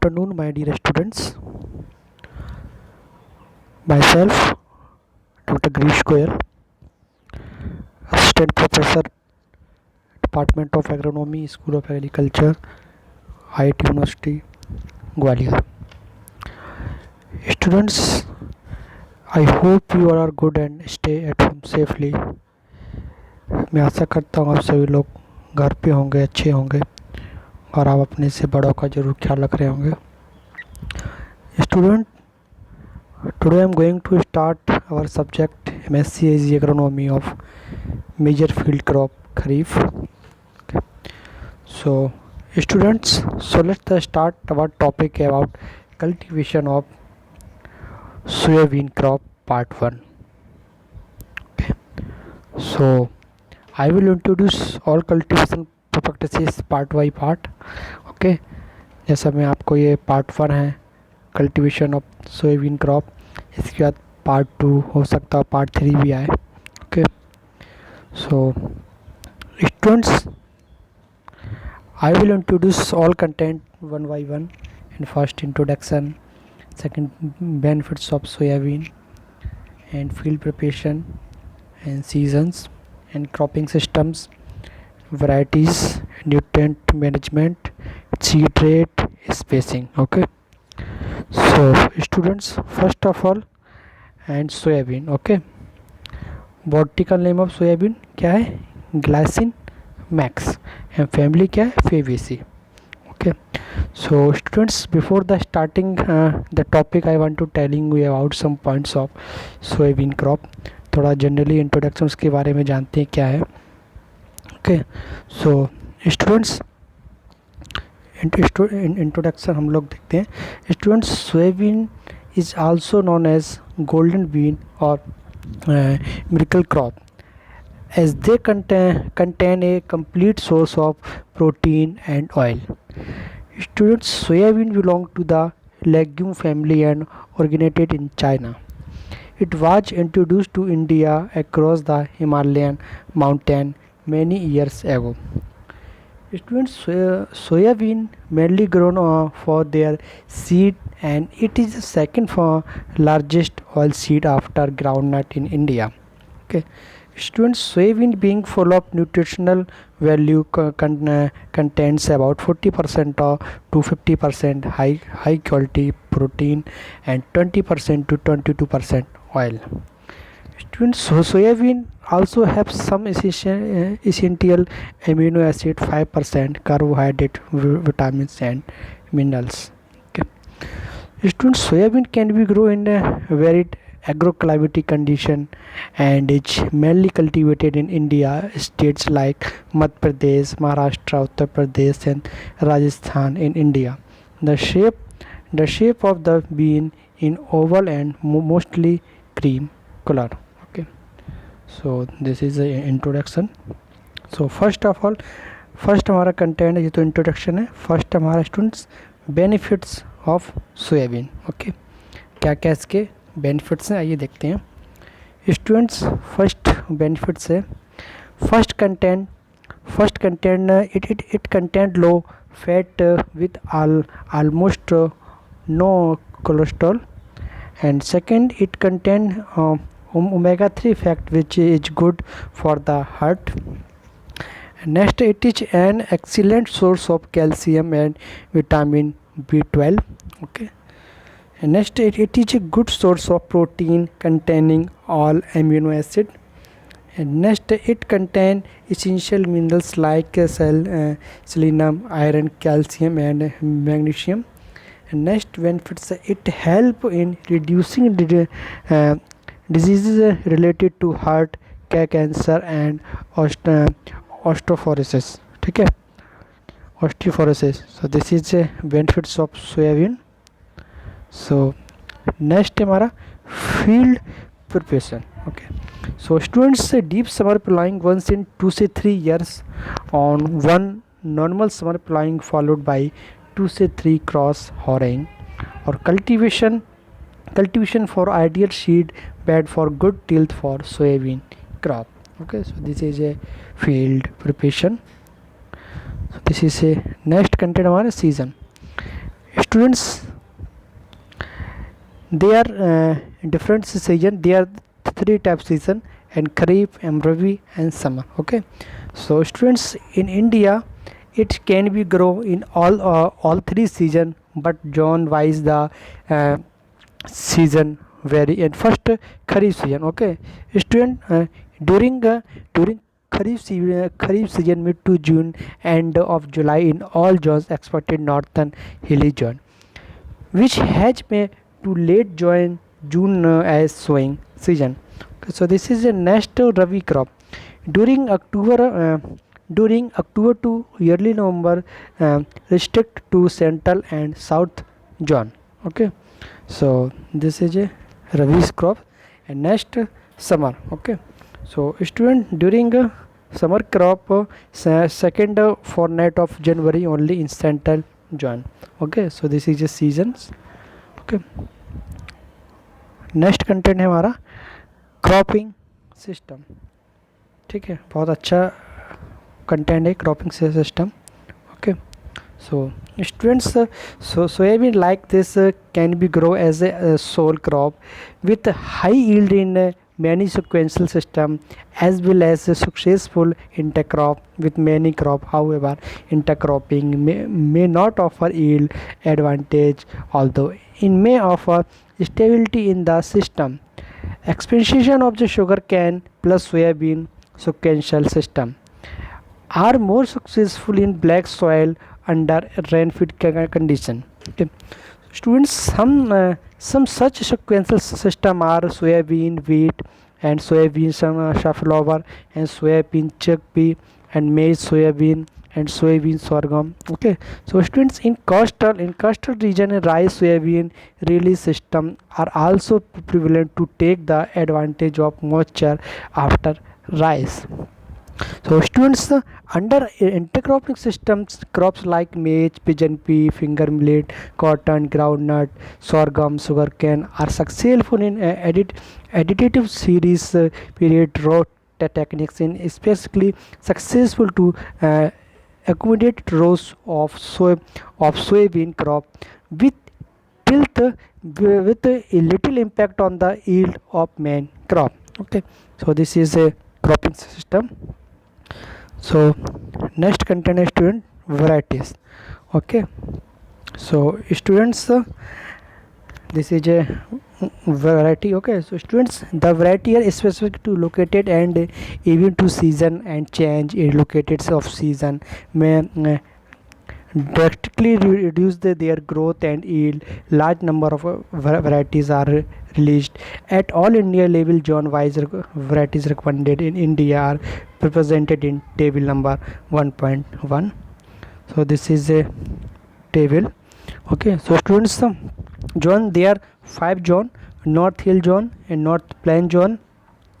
afternoon, my dear students. Myself, Dr. Grish Goyal, Assistant Professor, Department of Agronomy, School of Agriculture, IIT University, Gwalior. Students, I hope you all are good and stay at home safely. मैं आशा करता हूँ आप सभी लोग घर पे होंगे, अच्छे होंगे और आप अपने से बड़ों का ज़रूर ख्याल रख रहे होंगे. Student, today I am going to start our subject MSc Ag Agronomy of major field crop Kharif. Okay. So students, so let's start our topic about cultivation of soybean crop part 1. Okay. So I will introduce all cultivation practices part by part. Okay. जैसा मैं आपको ये part 1 है cultivation of soybean crop, इसके बाद part 2 हो सकता है पार्ट 3 भी आए. Okay. So students, I will introduce all content one by one. And first introduction, second benefits of soybean, and field preparation, and seasons, and cropping systems, varieties, nutrient management, seed rate, spacing. Okay. So students, first of all, and soybean. Okay. Botanical name of soybean क्या है? Glycine max. And family क्या है? Fabaceae. Okay. So students, before the starting the topic I want to telling you about some points of soybean crop. थोड़ा generally introduction के बारे में जानते हैं क्या है. ओके. सो स्टूडेंट्स, इंट्रोडक्शन हम लोग देखते हैं. Students, soybean is also known as golden bean और miracle crop, as they contain a complete source of protein and oil. Students, soybean belong to the legume family and originated in China. It was introduced to India across the Himalayan mountain many years ago. Students, soybean mainly grown for their seed, and it is the second for largest oil seed after groundnut in India. Okay. Students, soybean being full of nutritional value contains about 40% to 50% high quality protein and 20% to 22% oil. Students, soybean also have some essential amino acid, 5% carbohydrate, vitamins and minerals. Okay. Students, soybean can be grown in a varied agroclimatic condition and is mainly cultivated in India. States like Madhya Pradesh, Maharashtra, Uttar Pradesh and Rajasthan in India. The shape of the bean in oval and mostly cream color. Okay. So this is the introduction. So first of all, first हमारा content ये तो introduction है. First हमारा students benefits of soybean. Okay. क्या क्या इसके benefits हैं आइए देखते हैं. स्टूडेंट्स, फर्स्ट बेनिफिट्स है first content it content low fat with almost no cholesterol. And second, it contain omega-3 fat, which is good for the heart. Next, it is an excellent source of calcium and vitamin B12. Okay. And next, it is a good source of protein containing all amino acid. And next, it contains essential minerals like selenium, iron, calcium and magnesium. And next benefits, it help in reducing diseases related to heart, cancer and osteoporosis. ठीक है, osteoporosis. So this is benefits of soybean. So next हमारा field preparation. Okay. So students, deep summer plowing once in 2 से 3 years on one normal summer plowing followed by 2 से 3 cross harrowing or cultivation for ideal seed bed for good tilth for soybean crop. Okay, so this is a field preparation. So this is a next content हमारा season. students, they are different season. They are three types season, and Kharif, Rabi and summer. Okay, so students, in India it can be grow in all three season, but zone wise the season vary. And first, Kharif season. Okay, student, during Kharif season mid to June, end of July in all zones expected northern hilly zone, which has May to late June as sowing season. Okay, so this is a next Rabi crop. During October to early November, restrict to central and south zone. Okay, so this is a Rabi crop. And next, summer. Okay, so student, during summer crop, second fortnight of January only in central zone. Okay, so this is a seasons. Okay, next content है हमारा cropping system. ठीक है, बहुत अच्छा content है cropping system. Okay, so students, soybean like this can be grow as a sole crop with high yield in many sequential system as well as a successful intercrop with many crop. However, intercropping may not offer yield advantage, although it may offer stability in the system. Expansion of the sugar cane plus soybean sequential system are more successful in black soil under rain-fed condition. Okay. Students, some such sequential system are soybean wheat and soybean safflower and soybean chickpea and maize soybean and soybean sorghum. Okay, so students, in coastal region, rice soybean release system are also prevalent to take the advantage of moisture after rice. So students, under intercropping systems, crops like maize, pigeon pea, finger millet, cotton, groundnut, sorghum, sugarcane are successful in additive series period row techniques, in especially successful to accommodate rows of soybean crop with with a little impact on the yield of main crop. Okay, so this is a cropping system. So next content is student varieties. Okay, so students, this is a variety. Okay, so students, the variety are specific to located and even to season and change in located of season may drastically reduce their growth and yield. Large number of varieties are released at all India level. Zone wise varieties recommended in India are represented in table number 1.1. so this is a table. Okay, so students, zone, there are 5 zone: north hill zone and north plain zone,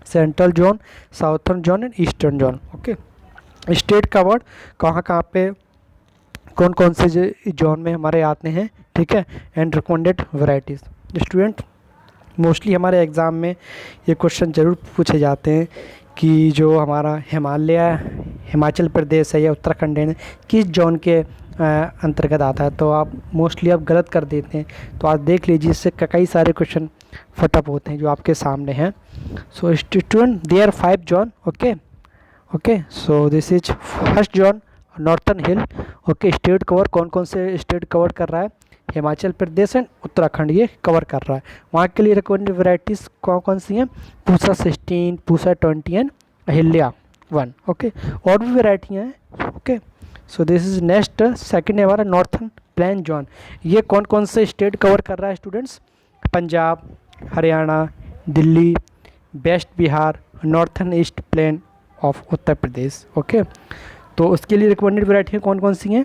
central zone, southern zone and eastern zone. Okay, state covered कहाँ कहाँ पे कौन कौन से zone में हमारे आते हैं. ठीक है, and recommended varieties. Student, mostly हमारे एग्ज़ाम में ये क्वेश्चन ज़रूर पूछे जाते हैं कि जो हमारा हिमाचल प्रदेश है या उत्तराखंड है, किस जोन के अंतर्गत आता है. तो आप मोस्टली आप गलत कर देते हैं. तो आज देख लीजिए, इससे कई सारे क्वेश्चन फटअप होते हैं जो आपके सामने हैं. So student, there 5 zone. Okay, so this is first zone northern hill. Okay, state cover कौन कौन से स्टेट कवर कर रहा है? हिमाचल प्रदेश एंड उत्तराखंड ये कवर कर रहा है. वहाँ के लिए रिकमेंडेड वैरायटीज़ कौन कौन सी हैं? पूसा 16, पूसा 20 एंड अहिल्या 1. ओके, और भी वैरायटियाँ हैं. Okay, so this is next. Second है हमारा नॉर्थन प्लेन जोन. ये कौन कौन से स्टेट कवर कर रहा है students? Punjab, Haryana, Delhi, west Bihar, northern east plain of Uttar Pradesh. Okay, तो उसके लिए रिकमेंडेड वैरायटियाँ कौन कौन सी हैं?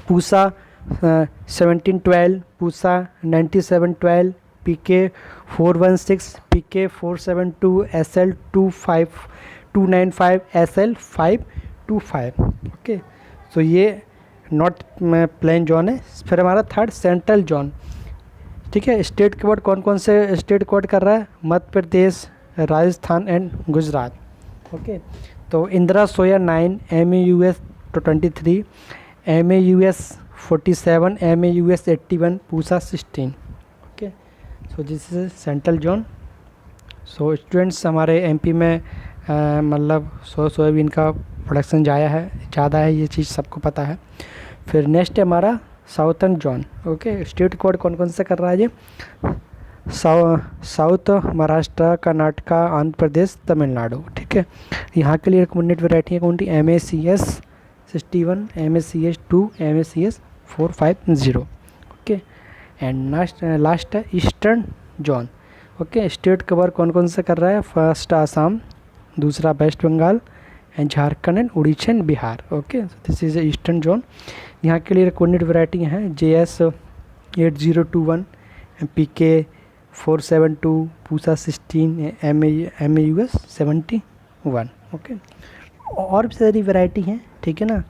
Pusa 1712, Pusa 9712, PK 416, PK 472, SL 295, SL 525. Okay, तो ये नॉर्थ प्लेन जोन है. फिर हमारा थर्ड सेंट्रल जोन. ठीक है, स्टेट कवर्ड कौन कौन से स्टेट कवर्ड कर रहा है? मध्य प्रदेश, राजस्थान एंड गुजरात. ओके, तो इंदिरा सोया 9, MAUS 23, MAUS 47, MAUS 81, Pusa 16. Okay, so this is central zone. So students हमारे एमपी में मतलब सोयाबीन का प्रोडक्शन ज़्यादा है, ये चीज़ सबको पता है. फिर नेक्स्ट है हमारा southern zone. Okay, state code कौन कौन से कर रहा है ये? साउथ महाराष्ट्र, कर्नाटका, आंध्र प्रदेश, तमिलनाडु. ठीक है, यहाँ के लिए रिकमेंडेड वेराइटी है कौन सी? MACS 61, MACS 2, MACS 450. Okay, and last है eastern zone. Okay, state cover कौन कौन से कर रहा है? फर्स्ट आसाम, दूसरा West Bengal, and Jharkhand, and Orissa, and Bihar. Okay, this is eastern zone. यहाँ के लिए रिकमेंडेड वेराइटी हैं JS 8021, PK 472, Pusa 16, MAUS 71. Okay, और भी सारी वेराइटी हैं. ठीक है ना.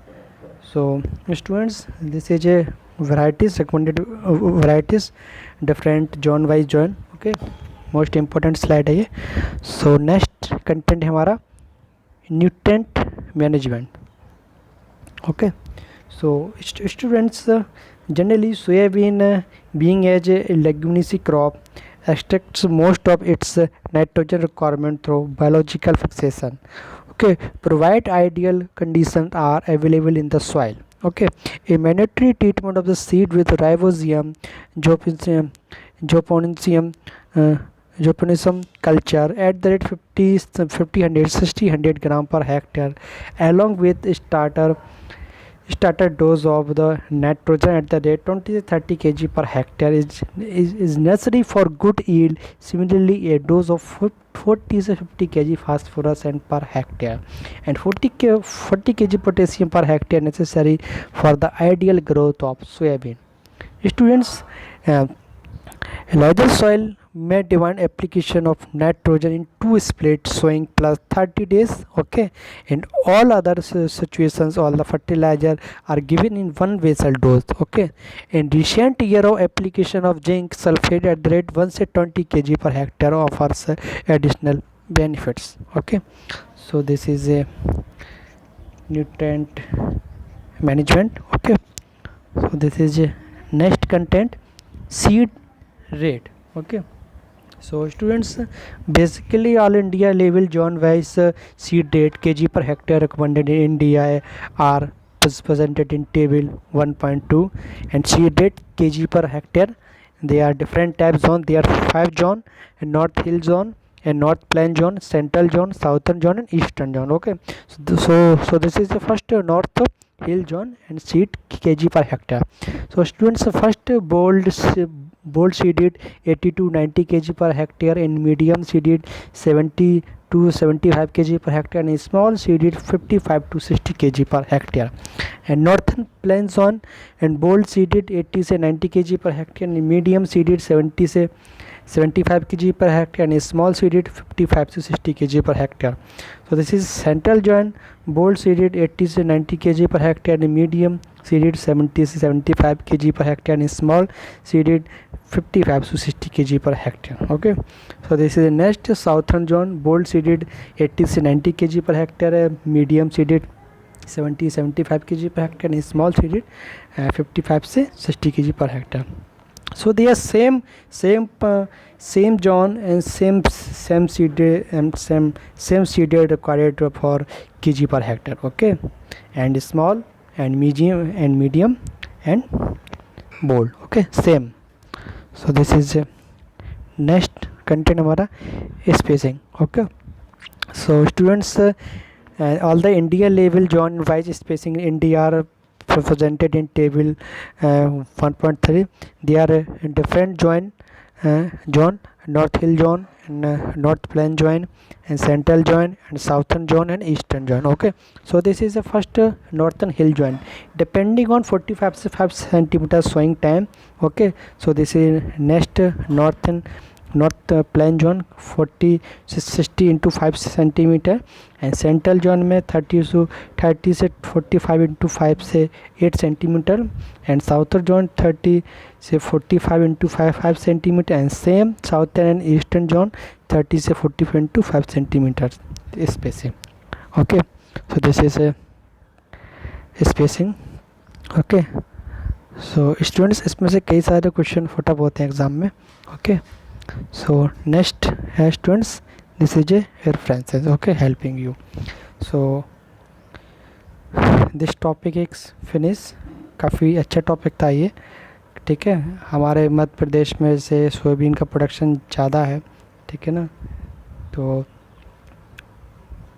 So students, this is a varieties, recommended varieties, different zone wise join. Okay, most important slide है ये. सो नेक्स्ट कंटेंट है हमारा nutrient management. Okay, so students, generally soybean being as a leguminous crop extracts most of its nitrogen requirement through biological fixation. Okay, provide ideal conditions are available in the soil. Okay, a mandatory treatment of the seed with ribosium Joponicium Joponisum culture at the rate 50 100 60 100 gram per hectare, along with starter dose of the nitrogen at the rate 20 to 30 kg per hectare is necessary for good yield. Similarly, a dose of 40 to 50 kg phosphorus and per hectare and 40 kg potassium per hectare necessary for the ideal growth of soybean. Students, larger soil may demand application of nitrogen in 2 split sowing plus 30 days. Okay, in all other situations all the fertilizer are given in 1 vessel dose. Okay, in recent year of application of zinc sulfate at the rate 1 to 20 kg per hectare offers additional benefits. Okay, so this is a nutrient management. Okay, so this is a next content, seed rate. Okay, so students, basically all India level zone wise seed rate kg per hectare recommended in India are presented in table 1.2, and seed rate kg per hectare, they are different types zone. They are 5 zone, and North Hill zone, and North Plain zone, Central zone, Southern zone, and Eastern zone. Okay, so this is the first North Hill zone and seed kg per hectare. So students, first bold seeded 80 to 90 kg per hectare, and medium seeded 70 to 75 kg per hectare, and small seeded 55 to 60 kg per hectare. And northern plain zone and bold seeded 80 से 90 kg per hectare, and medium seeded 70 से 75 kg per hectare, and small seeded 55 to 60 kg per hectare. So this is central zone, bold seeded 80 to 90 kg per hectare, and medium seeded 70 to 75 kg per hectare, and small seeded 55 to 60 kg per hectare. Okay, so this is the next southern zone, bold seeded 80 to 90 kg per hectare, medium seeded 70 75 kg per hectare, and small seeded 55 to 60 kg per hectare. So they are same zone and same seeded required for kg per hectare. Okay, and small and medium and bold. Okay, same. So this is next content हमारा spacing. Okay, so students, all the India level zone wise spacing in India are presented in table 1.3. They are different zone, North Hill zone, and North Plain zone, and Central zone, and Southern zone, and Eastern zone. Okay, so this is the first Northern Hill zone, depending on 45 to 5 centimeter sowing time. Okay, so this is next North Plain zone 40 60 into 5 centimeter, and Central zone में 30 से 45 into 5 से 8 centimeter, and Southern zone 30 से 45 into 5 centimeter, and same Southern and Eastern zone 30 से 45 into 5 centimeter spacing. Okay, so this is a spacing. Okay, so students, इसमें से कई सारे question फुटअप होते हैं एग्ज़ाम में. ओके, सो नेक्स्ट है students, this is a references, okay, helping you. So this topic is finish. काफ़ी अच्छा टॉपिक था ये. ठीक है, हमारे मध्य प्रदेश में से सोयाबीन का प्रोडक्शन ज़्यादा है. ठीक है ना, तो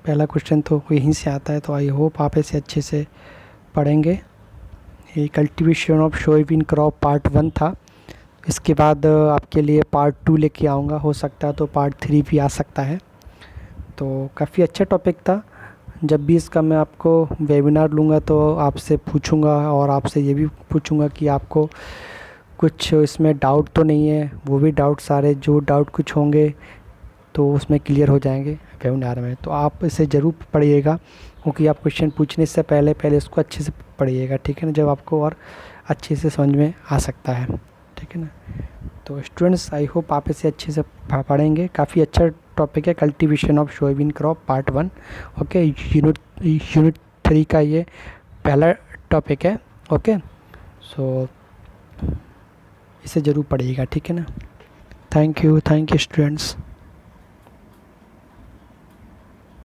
पहला क्वेश्चन तो यहीं से आता है, तो आई होप आप इसे अच्छे से पढ़ेंगे. ये cultivation of soybean crop part 1 था. इसके बाद आपके लिए पार्ट 2 लेके आऊँगा, हो सकता है तो पार्ट 3 भी आ सकता है. तो काफ़ी अच्छा टॉपिक था. जब भी इसका मैं आपको वेबिनार लूँगा तो आपसे पूछूंगा, और आपसे ये भी पूछूंगा कि आपको कुछ इसमें डाउट तो नहीं है. वो भी डाउट, सारे जो डाउट कुछ होंगे तो उसमें क्लियर हो जाएंगे वेबिनार में. तो आप इसे ज़रूर पढ़िएगा, क्योंकि आप क्वेश्चन पूछने से पहले पहले इसको अच्छे से पढ़िएगा. ठीक है ना, जब आपको और अच्छे से समझ में आ सकता है. ठीक है ना, तो स्टूडेंट्स आई होप आप इसे अच्छे से पढ़ेंगे. काफ़ी अच्छा टॉपिक है cultivation of soybean crop part 1. Okay, unit 3 का ये पहला टॉपिक है. ओके, सो इसे ज़रूर पढ़िएगा. ठीक है ना, थैंक यू स्टूडेंट्स.